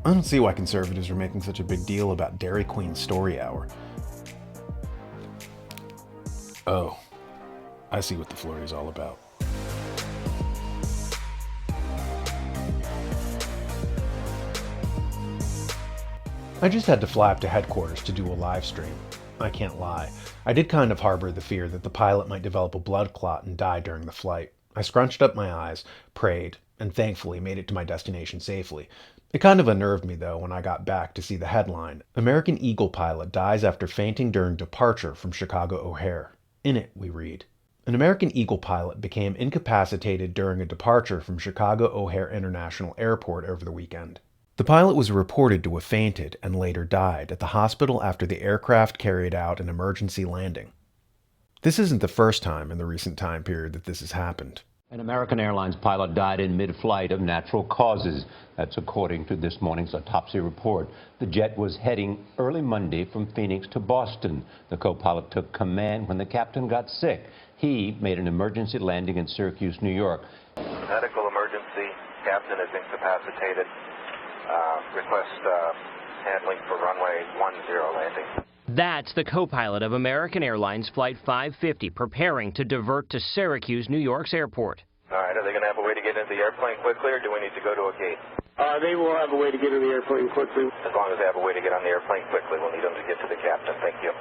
I don't see why conservatives are making such a big deal about Dairy Queen's story hour. Oh, I see what the flurry is all about. I just had to fly up to headquarters to do a live stream. I can't lie. I did kind of harbor the fear that the pilot might develop a blood clot and die during the flight. I scrunched up my eyes, prayed, and thankfully made it to my destination safely. It kind of unnerved me, though, when I got back to see the headline, American Eagle pilot dies after fainting during departure from Chicago O'Hare. In it, we read, an American Eagle pilot became incapacitated during a departure from Chicago O'Hare International Airport over the weekend. The pilot was reported to have fainted and later died at the hospital after the aircraft carried out an emergency landing. This isn't the first time in the recent time period that this has happened. An American Airlines pilot died in mid-flight of natural causes. That's according to this morning's autopsy report. The jet was heading early Monday from Phoenix to Boston. The co-pilot took command when the captain got sick. He made an emergency landing in Syracuse, New York. Medical emergency. Captain is incapacitated. Request handling for runway 10 landing. That's the co-pilot of American Airlines Flight 550 preparing to divert to Syracuse, New York's airport. All right, are they going to have a way to get into the airplane quickly, or do we need to go to a gate? They will have a way to get into the airplane quickly. As long as they have a way to get on the airplane quickly, we'll need them to get to the captain. Thank you.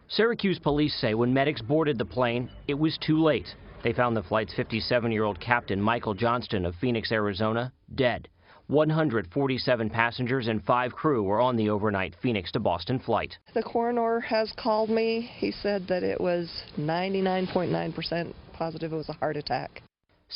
Syracuse police say when medics boarded the plane, it was too late. They found the flight's 57-year-old captain, Michael Johnston of Phoenix, Arizona, dead. 147 passengers and 5 crew were on the overnight Phoenix to Boston flight. The coroner has called me. He said that it was 99.9% positive it was a heart attack.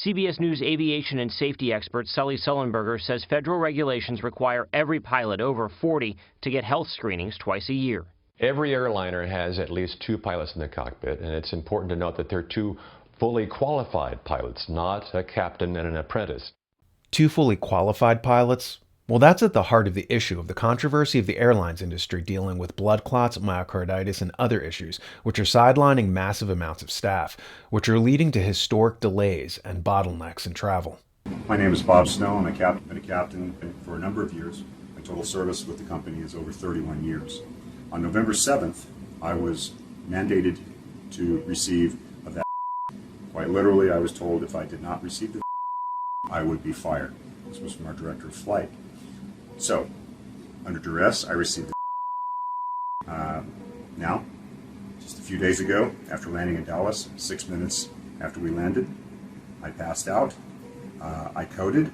CBS News aviation and safety expert Sully Sullenberger says federal regulations require every pilot over 40 to get health screenings twice a year. Every airliner has at least 2 pilots in the cockpit, and it's important to note that they're 2 fully qualified pilots, not a captain and an apprentice. 2 fully qualified pilots? Well, that's at the heart of the issue of the controversy of the airlines industry dealing with blood clots, myocarditis, and other issues, which are sidelining massive amounts of staff, which are leading to historic delays and bottlenecks in travel. My name is Bob Snow. I'm been a captain for a number of years. My total service with the company is over 31 years. On November 7th, I was mandated to receive a vaccine. Quite literally, I was told if I did not receive the I would be fired. This was from our director of flight. So, under duress, I received the now, just a few days ago, after landing in Dallas, 6 minutes after we landed, I passed out. I coded.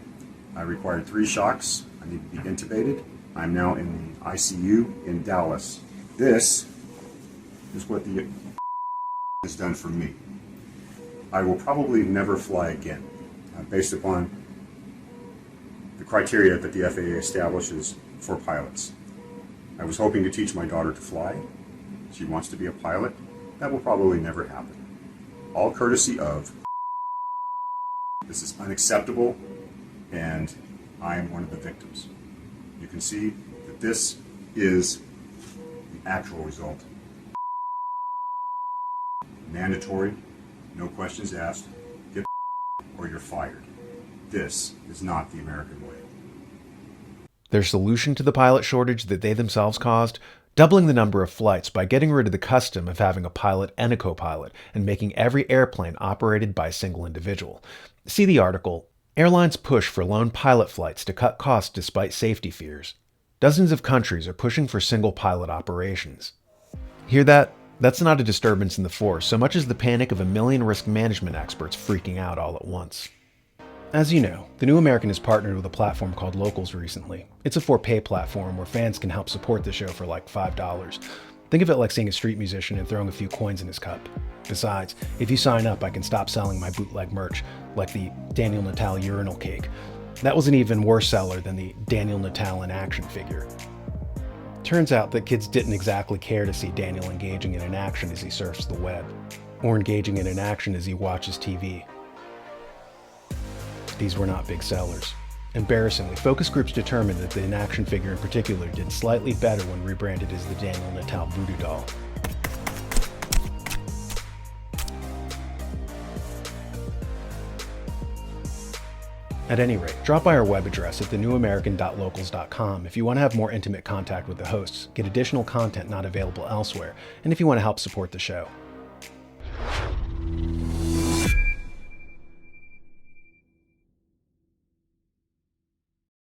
I required 3 shocks. I need to be intubated. I'm now in the ICU in Dallas. This is what the has done for me. I will probably never fly again. Based upon the criteria that the FAA establishes for pilots. I was hoping to teach my daughter to fly. She wants to be a pilot. That will probably never happen. All courtesy of this is unacceptable, and I am one of the victims. You can see that this is the actual result. Mandatory, no questions asked. Get or you're fired. This is not the American way. Their solution to the pilot shortage that they themselves caused? Doubling the number of flights by getting rid of the custom of having a pilot and a co-pilot and making every airplane operated by a single individual. See the article, Airlines Push for Lone Pilot Flights to Cut Costs Despite Safety Fears. Dozens of countries are pushing for single pilot operations. Hear that? That's not a disturbance in the force so much as the panic of a million risk management experts freaking out all at once. As you know, The New American has partnered with a platform called Locals recently. It's a for-pay platform where fans can help support the show for like $5. Think of it like seeing a street musician and throwing a few coins in his cup. Besides, if you sign up, I can stop selling my bootleg merch, like the Daniel Natal urinal cake. That was an even worse seller than the Daniel Natal in action figure. Turns out that kids didn't exactly care to see Daniel engaging in an action as he surfs the web, or engaging in an action as he watches TV. These were not big sellers. Embarrassingly, focus groups determined that the in-action figure in particular did slightly better when rebranded as the Daniel Natal Voodoo Doll. At any rate, drop by our web address at thenewamerican.locals.com if you want to have more intimate contact with the hosts, get additional content not available elsewhere, and if you want to help support the show.